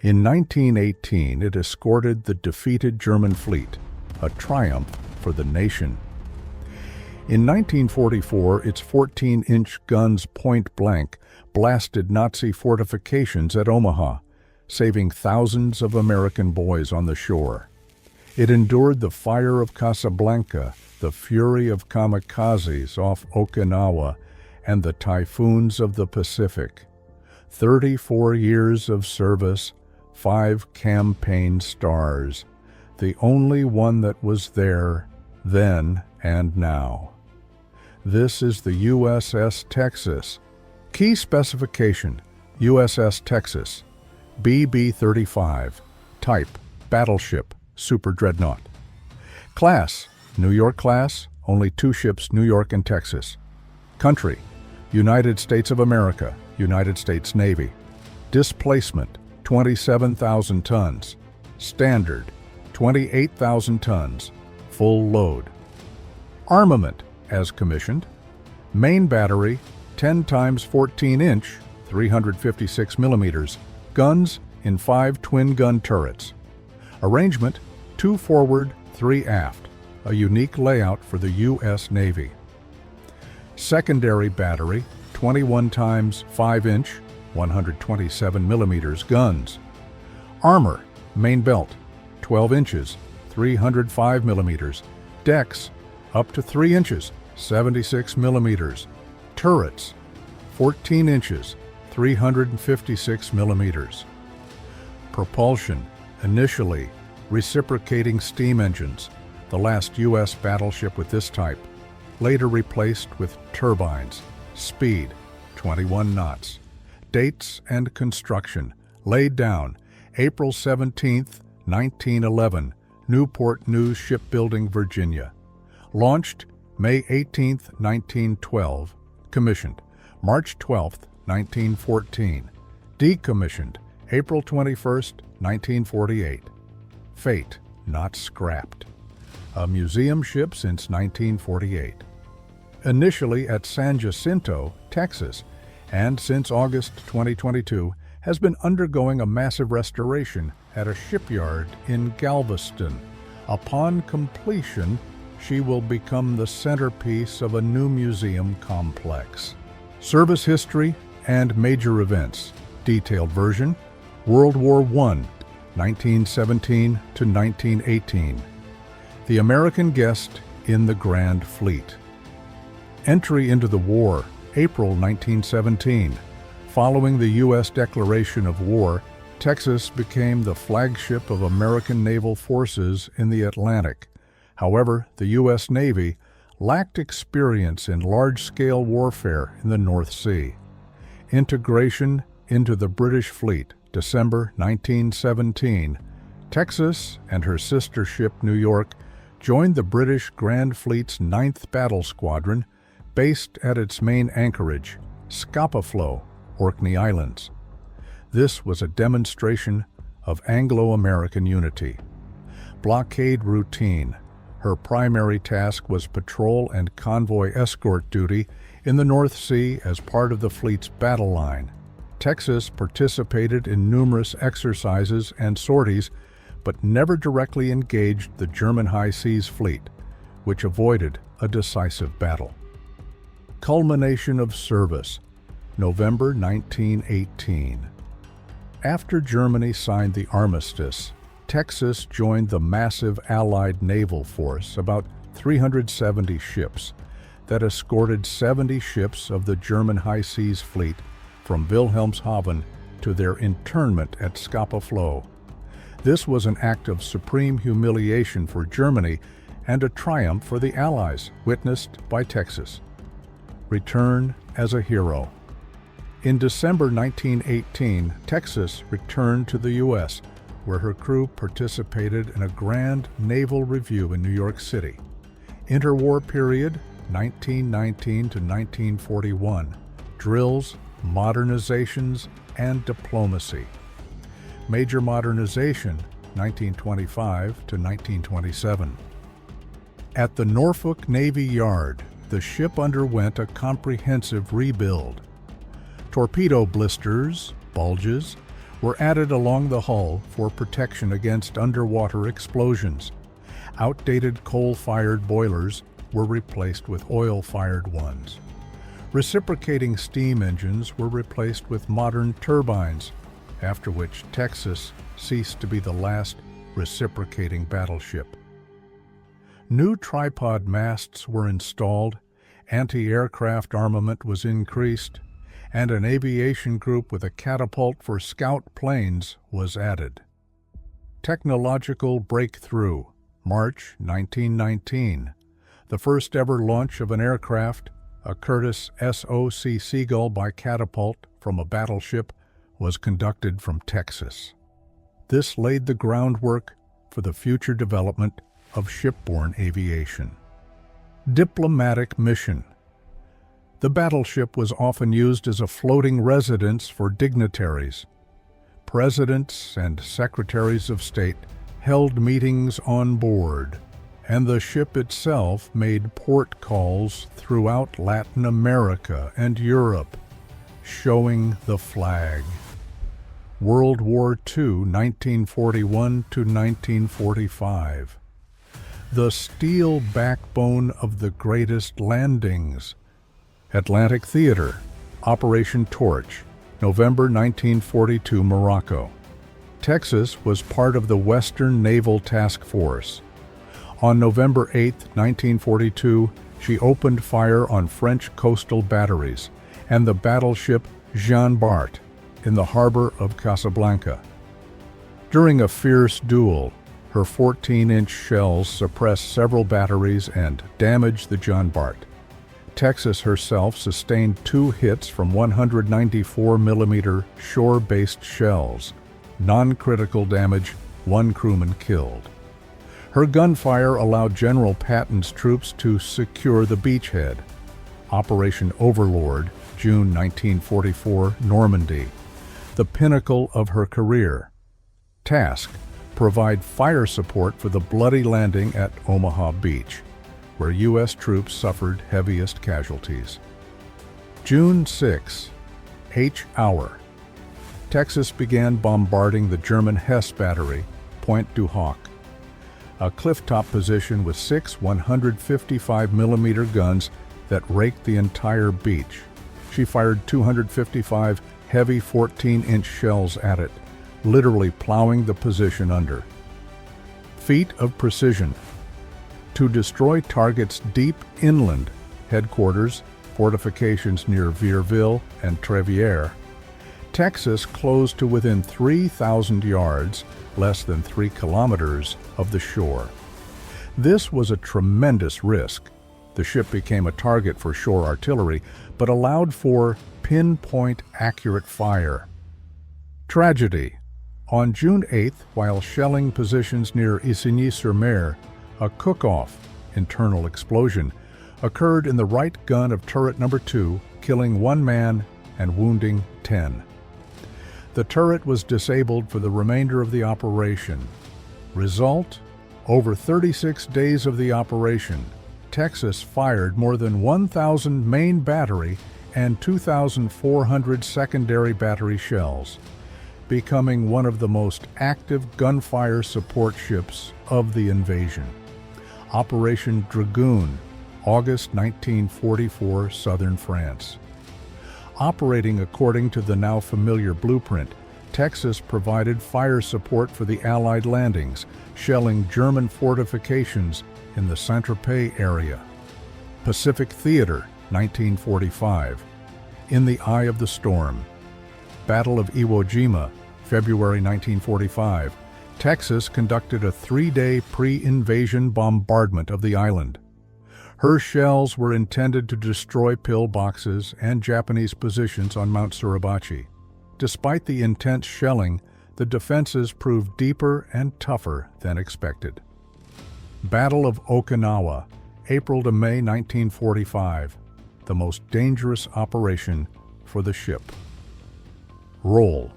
In 1918, it escorted the defeated German fleet, a triumph for the nation. In 1944, its 14-inch guns point-blank blasted Nazi fortifications at Omaha, saving thousands of American boys on the shore. It endured the fire of Casablanca, the fury of kamikazes off Okinawa, and the typhoons of the Pacific. 34 years of service, 5 campaign stars, the only one that was there then and now. This is the USS Texas. Key specification: USS Texas BB-35. Type: Battleship Super Dreadnought. Class: New York class, only 2 ships, New York and Texas. Country: United States of America, United States Navy. Displacement: 27,000 tons. Standard: 28,000 tons. Full load. Armament, as commissioned: main battery, 10 times 14-inch, 356 millimeters, guns in 5 twin-gun turrets. Arrangement: 2 forward, 3 aft, a unique layout for the U.S. Navy. Secondary battery, 21 times 5-inch, 127 millimeters guns. Armor: main belt, 12 inches, 305 millimeters. Decks, up to 3 inches, 76 millimeters. Turrets, 14 inches, 356 millimeters. Propulsion: initially reciprocating steam engines, the last U.S. battleship with this type, later replaced with turbines. Speed: 21 knots. Dates and construction: laid down April 17, 1911, Newport News Shipbuilding, Virginia. Launched May 18, 1912. Commissioned March 12, 1914. Decommissioned April 21, 1948. Fate: not scrapped. A museum ship since 1948. Initially at San Jacinto, Texas, and since August 2022 has been undergoing a massive restoration at a shipyard in Galveston. Upon completion, she will become the centerpiece of a new museum complex. Service history and major events. Detailed version: World War I, 1917 to 1918. The American guest in the Grand Fleet. Entry into the war, April 1917. Following the U.S. declaration of war, Texas became the flagship of American naval forces in the Atlantic. However, the U.S. Navy lacked experience in large-scale warfare in the North Sea. Integration into the British fleet, December 1917. Texas and her sister ship New York joined the British Grand Fleet's 9th Battle Squadron, based at its main anchorage, Scapa-Flow, Orkney Islands. This was a demonstration of Anglo-American unity. Blockade routine. Her primary task was patrol and convoy escort duty in the North Sea as part of the fleet's battle line. Texas participated in numerous exercises and sorties, but never directly engaged the German High Seas Fleet, which avoided a decisive battle. Culmination of service, November 1918. After Germany signed the armistice, Texas joined the massive Allied naval force, about 370 ships, that escorted 70 ships of the German High Seas Fleet from Wilhelmshaven to their internment at Scapa-Flow. This was an act of supreme humiliation for Germany and a triumph for the Allies, witnessed by Texas. Return as a hero. In December 1918, Texas returned to the U.S., where her crew participated in a grand naval review in New York City. Interwar period, 1919 to 1941. Drills, modernizations, and diplomacy. Major modernization, 1925 to 1927. At the Norfolk Navy Yard, the ship underwent a comprehensive rebuild. Torpedo blisters, bulges, were added along the hull for protection against underwater explosions. Outdated coal-fired boilers were replaced with oil-fired ones. Reciprocating steam engines were replaced with modern turbines, after which Texas ceased to be the last reciprocating battleship. New tripod masts were installed, anti-aircraft armament was increased, and an aviation group with a catapult for scout planes was added. Technological breakthrough, March 1919. The first ever launch of an aircraft, a Curtiss SOC Seagull by catapult from a battleship, was conducted from Texas. This laid the groundwork for the future development of shipborne aviation. Diplomatic mission. The battleship was often used as a floating residence for dignitaries. Presidents and secretaries of state held meetings on board, and the ship itself made port calls throughout Latin America and Europe, showing the flag. World War II, 1941 to 1945. The steel backbone of the greatest landings. Atlantic Theater, Operation Torch, November 1942, Morocco. Texas was part of the Western Naval Task Force. On November 8, 1942, she opened fire on French coastal batteries and the battleship Jean Bart in the harbor of Casablanca. During a fierce duel, her 14-inch shells suppressed several batteries and damaged the Jean Bart. Texas herself sustained 2 hits from 194mm shore-based shells. Non-critical damage, 1 crewman killed. Her gunfire allowed General Patton's troops to secure the beachhead. Operation Overlord, June 1944, Normandy. The pinnacle of her career. Task: provide fire support for the bloody landing at Omaha Beach, where U.S. troops suffered heaviest casualties. June 6, H hour. Texas began bombarding the German Hesse battery, Point du Hoc, a clifftop position with 6 155mm guns that raked the entire beach. She fired 255 heavy 14-inch shells at it, literally plowing the position under. Feat of precision. To destroy targets deep inland, headquarters, fortifications near Vierville and Trevière, Texas closed to within 3,000 yards, less than 3 kilometers, of the shore. This was a tremendous risk. The ship became a target for shore artillery, but allowed for pinpoint accurate fire. Tragedy. On June 8th, while shelling positions near Isigny-sur-Mer, a cook-off, internal explosion, occurred in the right gun of turret number 2, killing 1 man and wounding 10. The turret was disabled for the remainder of the operation. Result: over 36 days of the operation, Texas fired more than 1,000 main battery and 2,400 secondary battery shells, becoming one of the most active gunfire support ships of the invasion. Operation Dragoon, August 1944, southern France. Operating according to the now familiar blueprint, Texas provided fire support for the Allied landings, shelling German fortifications in the Saint-Tropez area. Pacific Theater, 1945. In the Eye of the Storm. Battle of Iwo Jima, February 1945. Texas conducted a 3-day pre-invasion bombardment of the island. Her shells were intended to destroy pillboxes and Japanese positions on Mount Suribachi. Despite the intense shelling, the defenses proved deeper and tougher than expected. Battle of Okinawa, April to May 1945, the most dangerous operation for the ship. Role: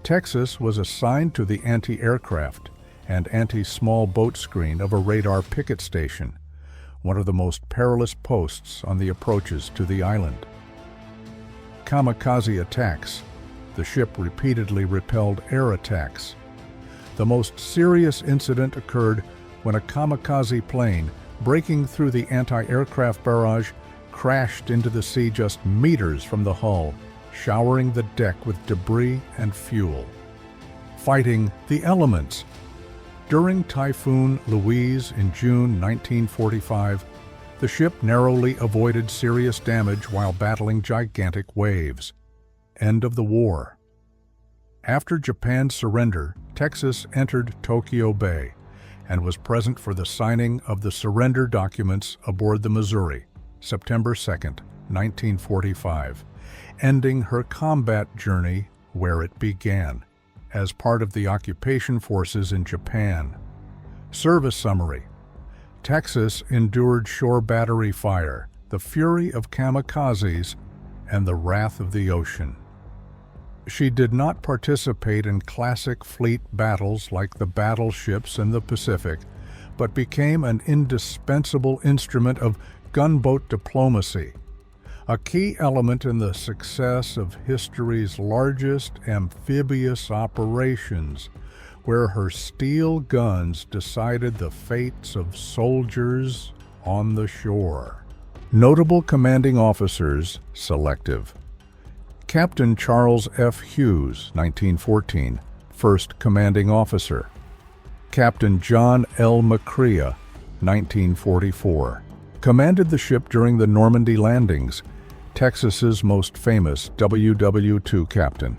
Texas was assigned to the anti-aircraft and anti-small boat screen of a radar picket station, one of the most perilous posts on the approaches to the island. Kamikaze attacks. The ship repeatedly repelled air attacks. The most serious incident occurred when a kamikaze plane, breaking through the anti-aircraft barrage, crashed into the sea just meters from the hull, showering the deck with debris and fuel. Fighting the elements. During Typhoon Louise in June 1945, the ship narrowly avoided serious damage while battling gigantic waves. End of the war. After Japan's surrender, Texas entered Tokyo Bay and was present for the signing of the surrender documents aboard the Missouri, September 2, 1945, ending her combat journey where it began, as part of the occupation forces in Japan. Service summary. Texas endured shore battery fire, the fury of kamikazes, and the wrath of the ocean. She did not participate in classic fleet battles like the battleships in the Pacific, but became an indispensable instrument of gunboat diplomacy, a key element in the success of history's largest amphibious operations, where her steel guns decided the fates of soldiers on the shore. Notable commanding officers, selective. Captain Charles F. Hughes, 1914, First Commanding Officer. Captain John L. McCrea, 1944, commanded the ship during the Normandy landings, Texas's most famous WW2 captain.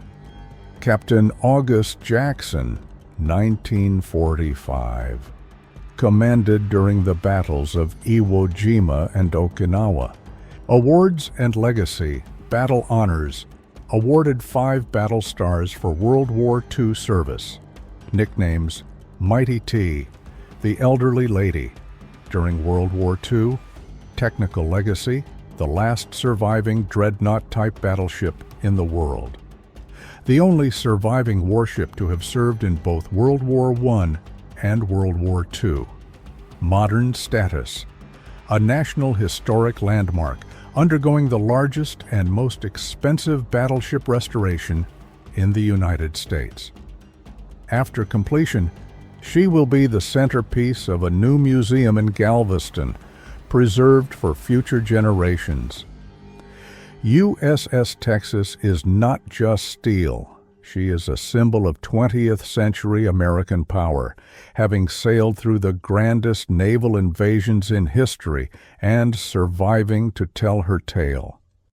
Captain August Jackson, 1945, commanded during the battles of Iwo Jima and Okinawa. Awards and legacy, battle honors, awarded 5 battle stars for World War II service. Nicknames: Mighty T, the Elderly Lady, during World War II. Technical legacy: the last surviving Dreadnought-type battleship in the world. The only surviving warship to have served in both World War I and World War II. Modern status: a National Historic Landmark, undergoing the largest and most expensive battleship restoration in the United States. After completion, she will be the centerpiece of a new museum in Galveston, preserved for future generations. USS Texas is not just steel. She is a symbol of 20th century American power, having sailed through the grandest naval invasions in history and surviving to tell her tale.